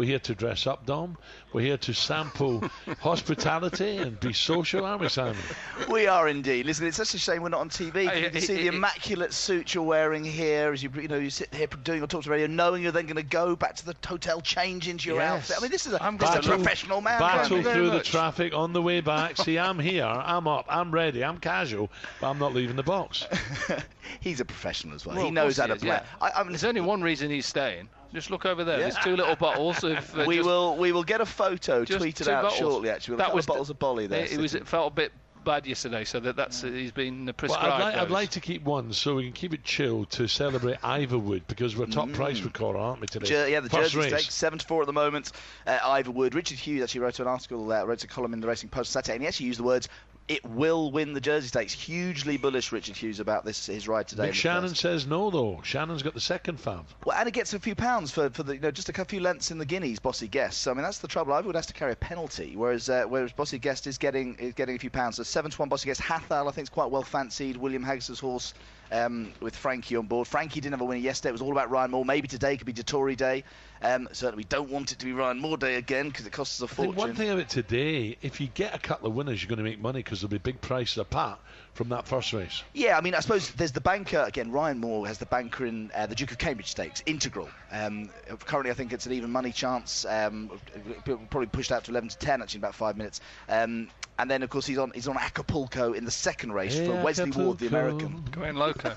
We're here to dress up, Dom. We're here to sample hospitality and be social, aren't we, Simon? We are indeed. Listen, it's such a shame we're not on TV. You can see the immaculate suit you're wearing here as you sit here doing your talk to radio, knowing you're then going to go back to the hotel, change into your outfit. I mean, this is a professional man. Battle through the traffic on the way back. See, I'm here, I'm up, I'm ready, I'm casual, but I'm not leaving the box. He's a professional as well. He knows how to play. Yeah. There's only one reason he's staying. Just look over there. There's 2 little bottles of. We will get a photo tweeted out bottles. Shortly. Actually, that was bottles of Bolly there. It felt a bit bad yesterday, so that's he's been prescribed. Well, I'd like to keep one so we can keep it chilled to celebrate Ivorwood, because we're top price recorder, aren't we today? The Jersey Stakes 7-4 at the moment. Ivorwood. Richard Hughes actually wrote a column in the Racing Post Saturday, and he actually used the words, "It will win the Jersey Stakes." Hugely bullish, Richard Hughes, about his ride today. Big Shannon says no, though. Shannon's got the second fab. Well, and it gets a few pounds for the just a few lengths in the Guineas. Bossy Guest. So, I mean, that's the trouble. Ivorwood has to carry a penalty, whereas Bossy Guest is getting a few pounds. So 7-1 Bossy Guest. Hathal, I think, is quite well fancied. William Haggis's horse. With Frankie on board. Frankie didn't have a winner yesterday. It was all about Ryan Moore. Maybe today could be Dettori Day. Certainly we don't want it to be Ryan Moore Day again, because it costs us a fortune. One thing about today, if you get a couple of winners, you're going to make money, because there'll be big prices apart from that first race. Yeah, I mean, I suppose there's the banker. Again, Ryan Moore has the banker in the Duke of Cambridge Stakes, Integral. Currently, I think it's an even money chance. Probably pushed out to 11 to 10 actually in about 5 minutes. And then, of course, he's on Acapulco in the second race for Wesley Ward, the American. Going loco.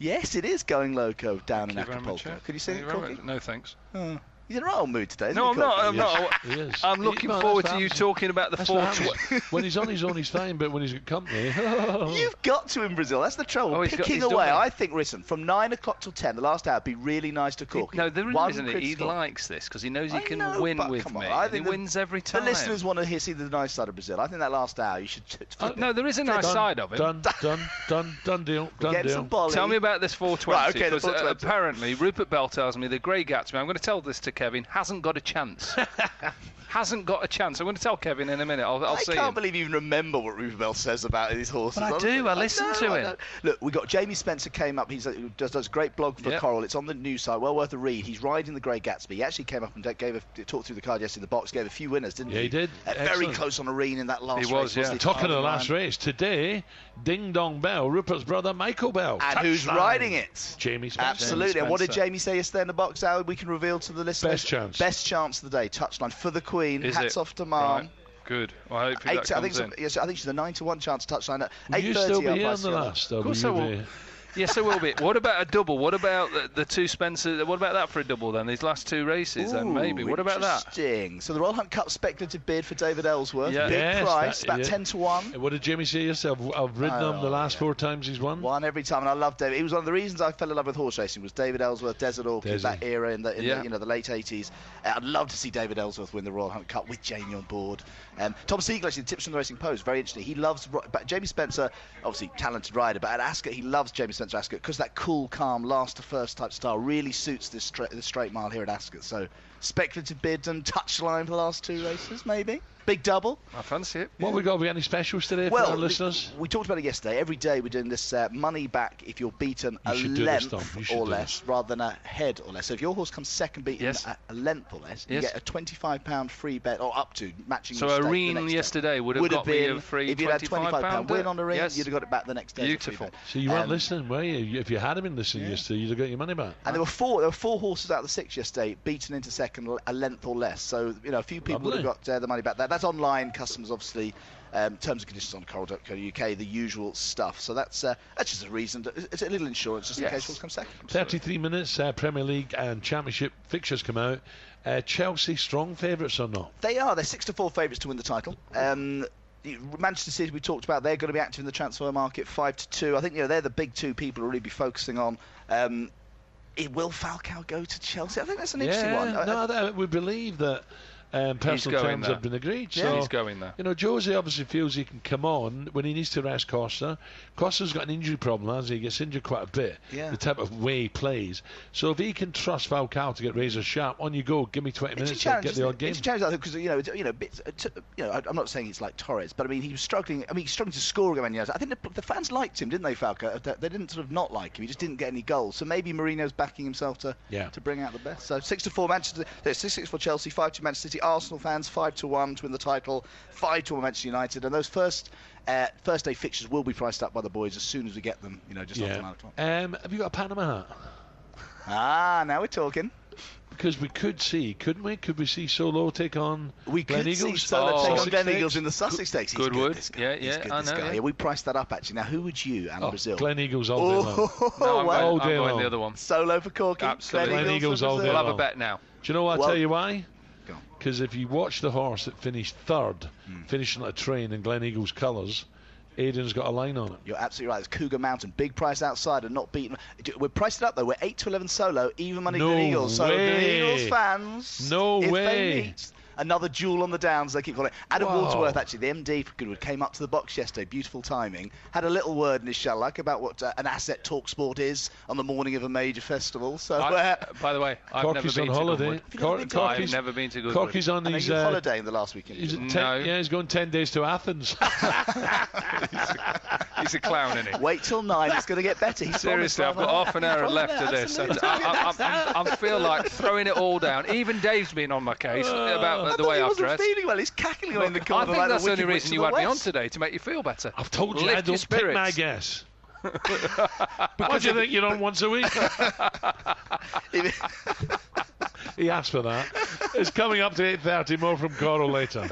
Yes, it is going loco down in Acapulco. Could you sing it, Corky? No, thanks. He's in a right old mood today, isn't No, he, I'm not. He is. I'm looking forward to you talking about the 420. When he's on his own, he's fine, but when he's got company... You've got to in Brazil. That's the trouble. Picking away, I think, listen, from 9 o'clock till 10, the last hour, would be really nice to Corky. No, the reason isn't it. He likes this, because he knows he can win with me. He wins every time. The listeners want to see the nice side of Brazil. I think that last hour, you should... No, there is a nice side of it. Done deal. Tell me about this 420. Right, okay, the 420. Apparently, Rupert Bell tells me the Grey Gatsby, I'm going to tell this to Kevin, hasn't got a chance. Hasn't got a chance. I'm going to tell Kevin in a minute. I'll see him. I can't believe you even remember what Rupert Bell says about his horses. But I do. I listen to him. Look, we got Jamie Spencer came up. He does a great blog for Coral. It's on the news site. Well worth a read. He's riding the Grey Gatsby. He actually came up and talked through the card yesterday in the box. Gave a few winners, didn't he? Yeah, he did. Very close on Arene in that last race. He was, yeah. Talking of the last race, today, Ding Dong Bell, Rupert's brother Michael Bell. And who's riding it? Jamie Spencer. Absolutely. And what did Jamie say yesterday in the box, Al? We can reveal to the listeners. Best chance of the day. Touchline for the Queen. Hats off to Mom. Right. Good. Well, hopefully that comes in. I think she's a 9-1 chance touchline at 8:30. You still be here on the last? Of course I will. Yes, there will be. What about a double? What about the two Spencer? What about that for a double then? These last 2 races then maybe. What about that? Interesting. So the Royal Hunt Cup speculative bid for David Ellsworth. Yeah. Big price, about 10-1. What did Jamie say yourself? I've ridden him the last 4 times he's won. Won every time, and I love David. He was one of the reasons I fell in love with horse racing. Was David Ellsworth, Desert Orchid, that era in the the late 80s. I'd love to see David Ellsworth win the Royal Hunt Cup with Jamie on board. Tom Siegel, actually, the tips from the Racing Post, very interesting. He loves Jamie Spencer, obviously talented rider, but at Ascot he loves Jamie Spencer at Ascot because that cool, calm, last to first type style really suits this straight mile here at Ascot. So speculative bid and touchline for the last 2 races, maybe. Big double. I fancy it. What we got? We got any specials today for our listeners? We talked about it yesterday. Every day we're doing this money back if you're beaten a length or less rather than a head or less. So if your horse comes second beaten a length or less, you get a £25 free bet, or up to matching. So Arene yesterday would have got been me a free if you had £25 win on Arene, you'd have got it back the next day. Beautiful. So you weren't listening, were you? If you had been listening yesterday, you'd have got your money back. And there were four horses out of the 6 yesterday beaten into second a length or less. So a few people would have got the money back. That's online. Customers obviously, terms and conditions on coral.co.uk, the usual stuff. So that's just a reason. It's a little insurance just in case horse comes second. 33 minutes. Premier League and Championship fixtures come out. Chelsea strong favourites or not? They are. They're 6-4 favourites to win the title. Manchester City, we talked about, they're going to be active in the transfer market, 5-2. I think they're the big 2 people to really be focusing on. Will Falcao go to Chelsea? I think that's an interesting one. No, we believe that personal terms have been agreed. Yeah, so, he's going there. You know, Jose obviously feels he can come on when he needs to rest Costa. Costa's got an injury problem, hasn't he? He gets injured quite a bit, the type of way he plays. So if he can trust Falcao to get razor sharp, on you go, give me 20 minutes to get the odd game. It's a challenge, because I'm not saying it's like Torres, but I mean, he was struggling. I mean, he's struggling to score against Man United. I think the fans liked him, didn't they, Falcao? They didn't sort of not like him. He just didn't get any goals. So maybe Mourinho's backing himself to bring out the best. So 6-4 Manchester, 6-6 for Chelsea, 5-2 Manchester City. Arsenal fans 5-1 to win the title, 5-1 Manchester United, and those first day fixtures will be priced up by the boys as soon as we get them. Just after 9 o'clock. Have you got a Panama hat? Now we're talking. Because we could see, couldn't we? Could we see Solo take on Glen Eagles? We could see Solo take on Glen Eagles in the Sussex Stakes. Good wood. I know. Yeah, we priced that up, actually. Now, who would you, Alan Brazil? Glen Eagles all day long. I'm going the other one. Solo for Corky. Absolutely. Glen Eagles all day long. We'll have a bet now. Do you know what? I'll tell you why? Because if you watch the horse that finished third, finishing at a train in Glen Eagles colours, Aiden's got a line on it. You're absolutely right. It's Cougar Mountain, big price outside and not beaten. We're priced it up though. We're 8-11 Solo, even money Glen Eagles. So Glen Eagles fans, if they meet, another jewel on the downs, they keep calling it. Adam Wadsworth, actually, the MD for Goodwood, came up to the box yesterday, beautiful timing, had a little word in his shellacke about what an asset talk sport is on the morning of a major festival. So, by the way, I've never been on holiday. to Goodwood. I've never been to Goodwood. Corky's on his holiday in the last weekend. He's going 10 days to Athens. He's a clown, isn't he? Wait till 9, it's going to get better. Seriously, I've got half an hour left of this. I feel like throwing it all down. Even Dave's been on my case about the way I've dressed. Feeling well. He's cackling away in the corner. I think that's the only reason you had me on today, to make you feel better. I've told you, I don't pick my guess. Because you think you're on once a week. He asked for that. It's coming up to 8:30. More from Coral later.